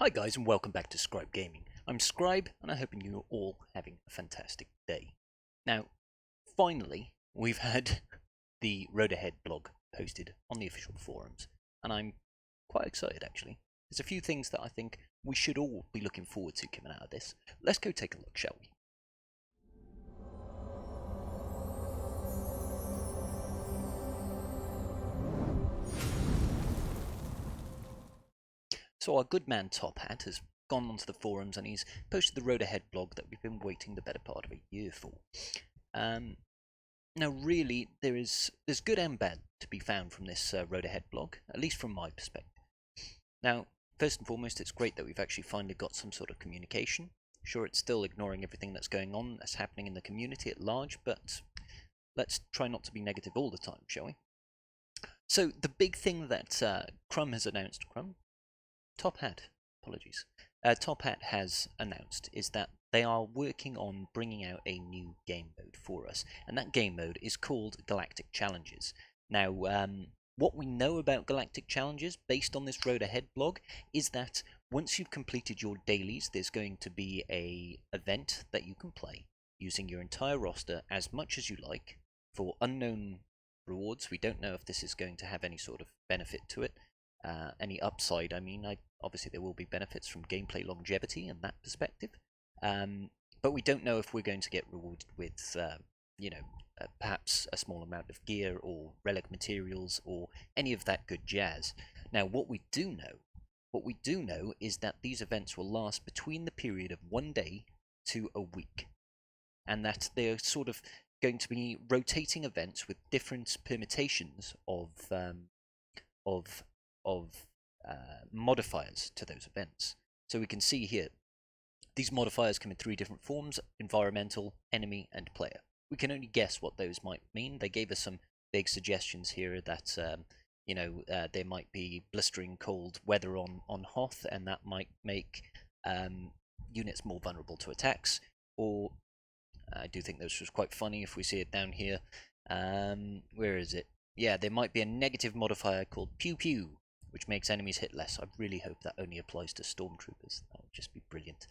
Hi guys and welcome back to Scribe Gaming. I'm Scribe and I'm hoping you're all having a fantastic day. Now, finally, we've had the Road Ahead blog posted on the official forums and I'm quite excited actually. There's a few things that I think we should all be looking forward to coming out of this. Let's go take a look, shall we? So our good man Top Hat has gone onto the forums and he's posted the Road Ahead blog that we've been waiting the better part of a year for. Now, really, there's good and bad to be found from this Road Ahead blog, at least from my perspective. Now, first and foremost, it's great that we've actually finally got some sort of communication. Sure, it's still ignoring everything that's going on, that's happening in the community at large, but let's try not to be negative all the time, shall we? So, the big thing that Crumb has announced, Crumb? Top Hat, apologies. Top Hat has announced is that they are working on bringing out a new game mode for us, and that game mode is called Galactic Challenges. Now, what we know about Galactic Challenges, based on this Road Ahead blog, is that once you've completed your dailies, there's going to be a event that you can play using your entire roster as much as you like for unknown rewards. We don't know if this is going to have any sort of benefit to it. Any upside, obviously there will be benefits from gameplay longevity and that perspective, but we don't know if we're going to get rewarded with, perhaps a small amount of gear or relic materials or any of that good jazz. Now, what we do know is that these events will last between the period of 1 day to a week, and that they're sort of going to be rotating events with different permutations of modifiers to those events. So we can see here, these modifiers come in 3 different forms: environmental, enemy, and player. We can only guess what those might mean. They gave us some big suggestions here that, there might be blistering cold weather on Hoth, and that might make units more vulnerable to attacks. Or, I do think this was quite funny if we see it down here. Where is it? Yeah, there might be a negative modifier called Pew Pew, which makes enemies hit less. I really hope that only applies to stormtroopers. That would just be brilliant.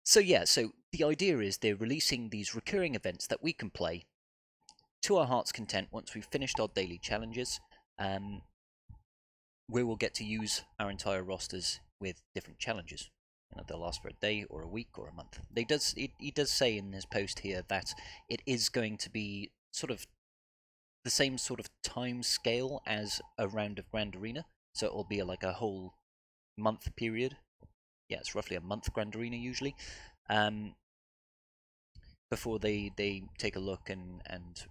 So the idea is they're releasing these recurring events that we can play to our heart's content once we've finished our daily challenges, where we'll get to use our entire rosters with different challenges. They'll last for a day or a week or a month. He does say in his post here that it is going to be sort of the same sort of time scale as a round of Grand Arena, so it'll be like a whole month period. Yeah, it's roughly a month Grand Arena usually, before they take a look and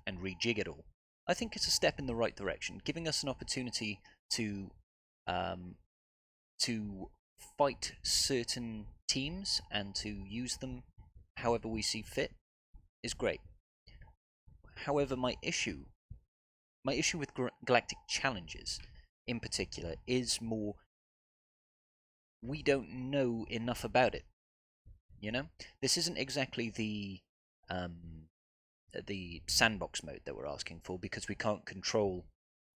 rejig it all. I think it's a step in the right direction, giving us an opportunity to fight certain teams and to use them however we see fit is great. However, my issue with Galactic Challenges in particular is more, we don't know enough about it. This isn't exactly the sandbox mode that we're asking for, because we can't control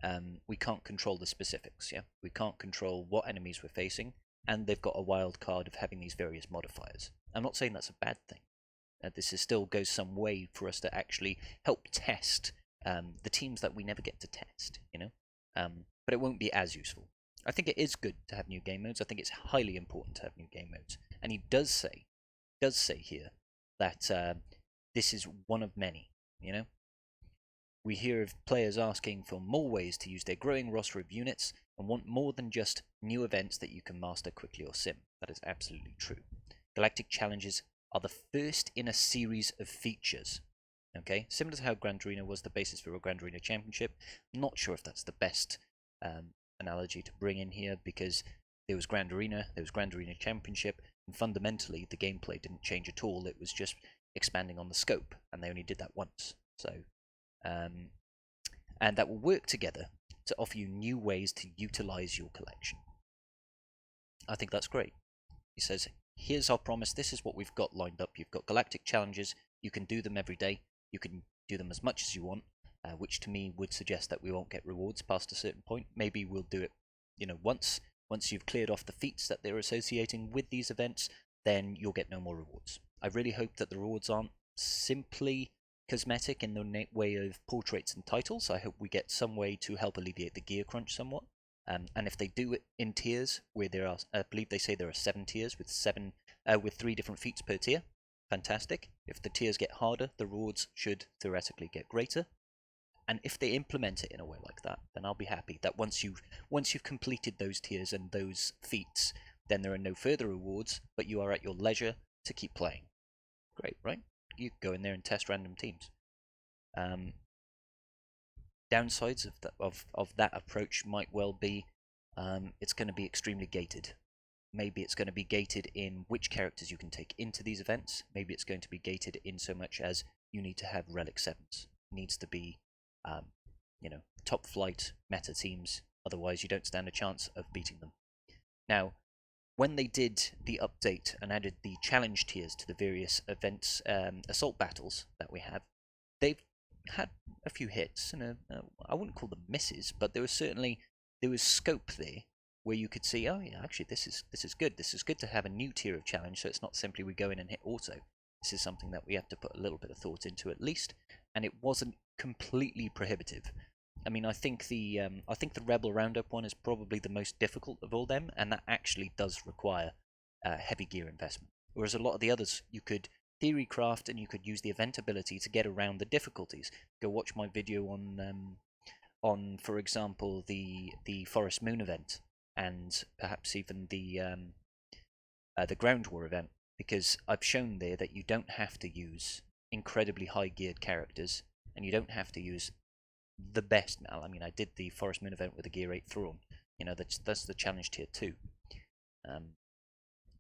the specifics. Yeah, we can't control what enemies we're facing, and they've got a wild card of having these various modifiers. I'm not saying that's a bad thing. This still goes some way for us to actually help test the teams that we never get to test, but it won't be as useful. I think it is good to have new game modes. I think it's highly important to have new game modes. And he does say here that this is one of many, We hear of players asking for more ways to use their growing roster of units and want more than just new events that you can master quickly or sim. That is absolutely true. Galactic Challenges are the first in a series of features. Okay, similar to how Grand Arena was the basis for a Grand Arena Championship. I'm not sure if that's the best analogy to bring in here, because there was Grand Arena, there was Grand Arena Championship, and fundamentally the gameplay didn't change at all. It was just expanding on the scope, and they only did that once. So, and that will work together to offer you new ways to utilize your collection. I think that's great. He says, here's our promise, this is what we've got lined up. You've got Galactic Challenges, you can do them every day, you can do them as much as you want, which to me would suggest that we won't get rewards past a certain point. Maybe we'll do it, once, Once you've cleared off the feats that they're associating with these events, then you'll get no more rewards. I really hope that the rewards aren't simply cosmetic in the way of portraits and titles. I hope we get some way to help alleviate the gear crunch somewhat. And if they do it in tiers, where there are, I believe they say there are 7 tiers with 3 different feats per tier, fantastic. If the tiers get harder, the rewards should theoretically get greater. And if they implement it in a way like that, then I'll be happy that once you've completed those tiers and those feats, then there are no further rewards, but you are at your leisure to keep playing. Great, right? You go in there and test random teams. Downsides of that approach might well be it's going to be extremely gated. Maybe it's going to be gated in which characters you can take into these events. Maybe it's going to be gated in so much as you need to have Relic 7s. It needs to be top flight meta teams, otherwise you don't stand a chance of beating them. Now, when they did the update and added the challenge tiers to the various events, assault battles that we have, they've had a few hits, and I wouldn't call them misses, but there was scope there where you could see, oh yeah, actually this is good. This is good to have a new tier of challenge, so it's not simply we go in and hit auto. This is something that we have to put a little bit of thought into at least, and it wasn't completely prohibitive. I mean, I think the Rebel Roundup one is probably the most difficult of all them, and that actually does require heavy gear investment. Whereas a lot of the others, you could theory craft and you could use the event ability to get around the difficulties. Go watch my video on for example the Forest Moon event, and perhaps even the Ground War event, because I've shown there that you don't have to use incredibly high geared characters, and you don't have to use the best. I mean, I did the Forest Moon event with a Gear 8 Thrawn. That's the challenge tier 2.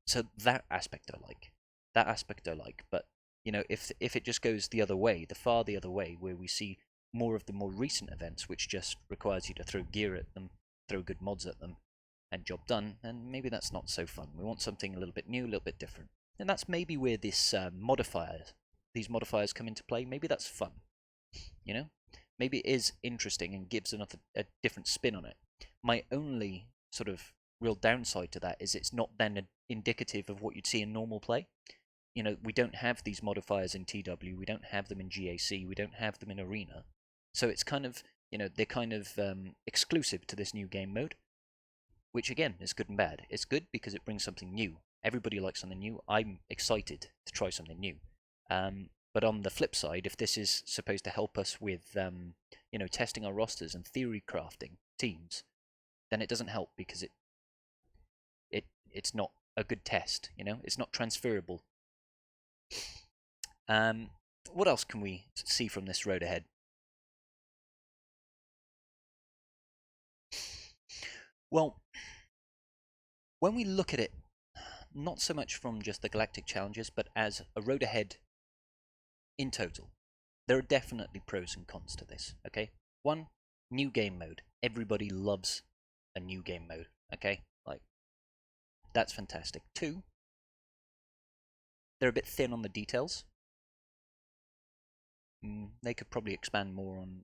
So that aspect I like. But if it just goes the other way, the other way, where we see more of the more recent events, which just requires you to throw gear at them, throw good mods at them, and job done, then maybe that's not so fun. We want something a little bit new, a little bit different. And that's maybe where these modifiers come into play. Maybe that's fun. Maybe it is interesting and gives a different spin on it. My only sort of real downside to that is it's not then indicative of what you'd see in normal play. We don't have these modifiers in TW, we don't have them in GAC, we don't have them in Arena. So it's kind of, they're kind of exclusive to this new game mode, which again is good and bad. It's good because it brings something new. Everybody likes something new. I'm excited to try something new. But on the flip side, if this is supposed to help us with, testing our rosters and theory crafting teams, then it doesn't help because it's not a good test. It's not transferable. What else can we see from this road ahead? Well, when we look at it, not so much from just the galactic challenges, but as a road ahead in total, there are definitely pros and cons to this, okay? 1, new game mode. Everybody loves a new game mode, okay? That's fantastic. 2, they're a bit thin on the details. They could probably expand more on,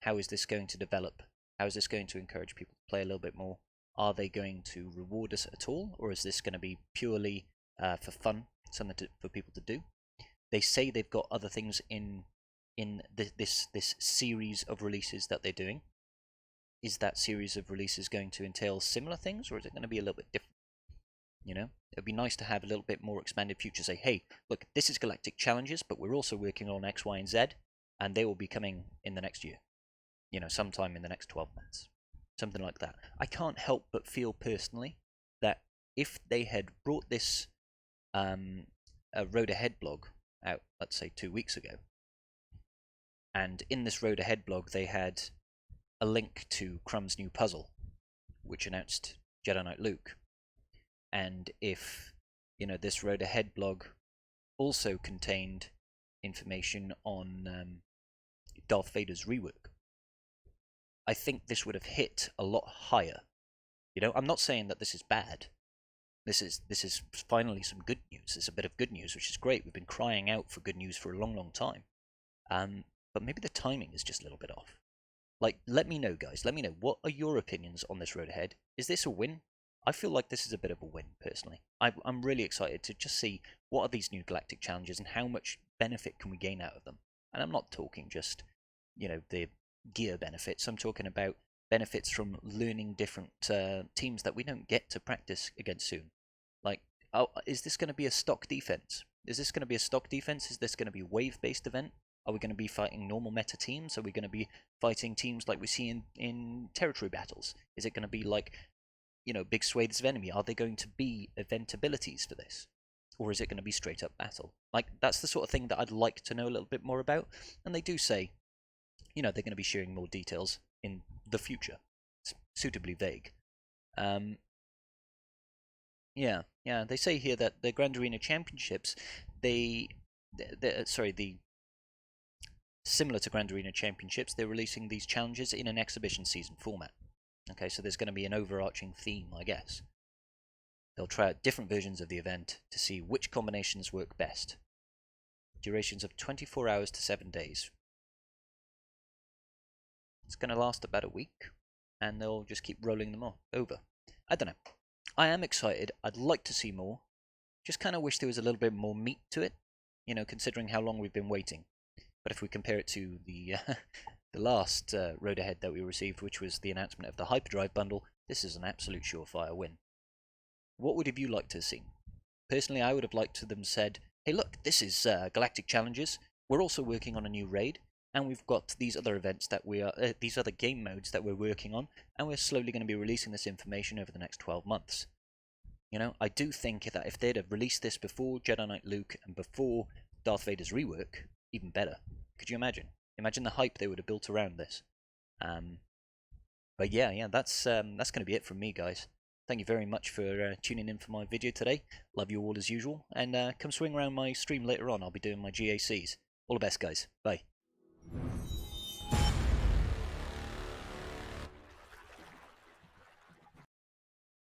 how is this going to develop? How is this going to encourage people to play a little bit more? Are they going to reward us at all, or is this going to be purely for fun, something for people to do? They say they've got other things in this series of releases that they're doing. Is that series of releases going to entail similar things, or is it going to be a little bit different? It'd be nice to have a little bit more expanded future. Say, hey, look, this is Galactic Challenges, but we're also working on X, Y, and Z, and they will be coming in the next year. Sometime in the next 12 months. Something like that. I can't help but feel personally that if they had brought this Road Ahead blog out, let's say 2 weeks ago, and in this Road Ahead blog they had a link to Crumb's new puzzle, which announced Jedi Knight Luke, and if this Road Ahead blog also contained information on Darth Vader's rework, I think this would have hit a lot higher. I'm not saying that this is bad. This is finally some good news. It's a bit of good news, which is great. We've been crying out for good news for a long, long time. But maybe the timing is just a little bit off. Like, let me know, guys. Let me know, what are your opinions on this road ahead? Is this a win? I feel like this is a bit of a win, personally. I'm really excited to just see what are these new galactic challenges and how much benefit can we gain out of them. And I'm not talking just, the gear benefits. I'm talking about benefits from learning different teams that we don't get to practice against soon. Like, oh, is this going to be a stock defense? Is this going to be a stock defense? Is this going to be a wave-based event? Are we going to be fighting normal meta teams? Are we going to be fighting teams like we see in territory battles? Is it going to be like, big swathes of enemy? Are there going to be event abilities for this? Or is it going to be straight up battle? Like, that's the sort of thing that I'd like to know a little bit more about. And they do say, they're going to be sharing more details in the future. It's suitably vague. Yeah, yeah. They say here that the Grand Arena Championships, sorry, the similar to Grand Arena Championships, they're releasing these challenges in an exhibition season format. Okay, so there's going to be an overarching theme, I guess. They'll try out different versions of the event to see which combinations work best. Durations of 24 hours to 7 days. It's going to last about a week, and they'll just keep rolling them over. I don't know. I am excited. I'd like to see more. Just kind of wish there was a little bit more meat to it, considering how long we've been waiting. But if we compare it to the the last Road Ahead that we received, which was the announcement of the Hyperdrive bundle, this is an absolute surefire win. What would have you liked to have seen? Personally, I would have liked to them said, hey look, this is Galactic Challenges. We're also working on a new raid, and we've got these other events that we are, these other game modes that we're working on, and we're slowly going to be releasing this information over the next 12 months. I do think that if they'd have released this before Jedi Knight Luke and before Darth Vader's rework, even better. Could you imagine? Imagine the hype they would have built around this. But yeah, that's going to be it from me, guys. Thank you very much for tuning in for my video today. Love you all as usual, and come swing around my stream later on. I'll be doing my GACs. All the best, guys. Bye.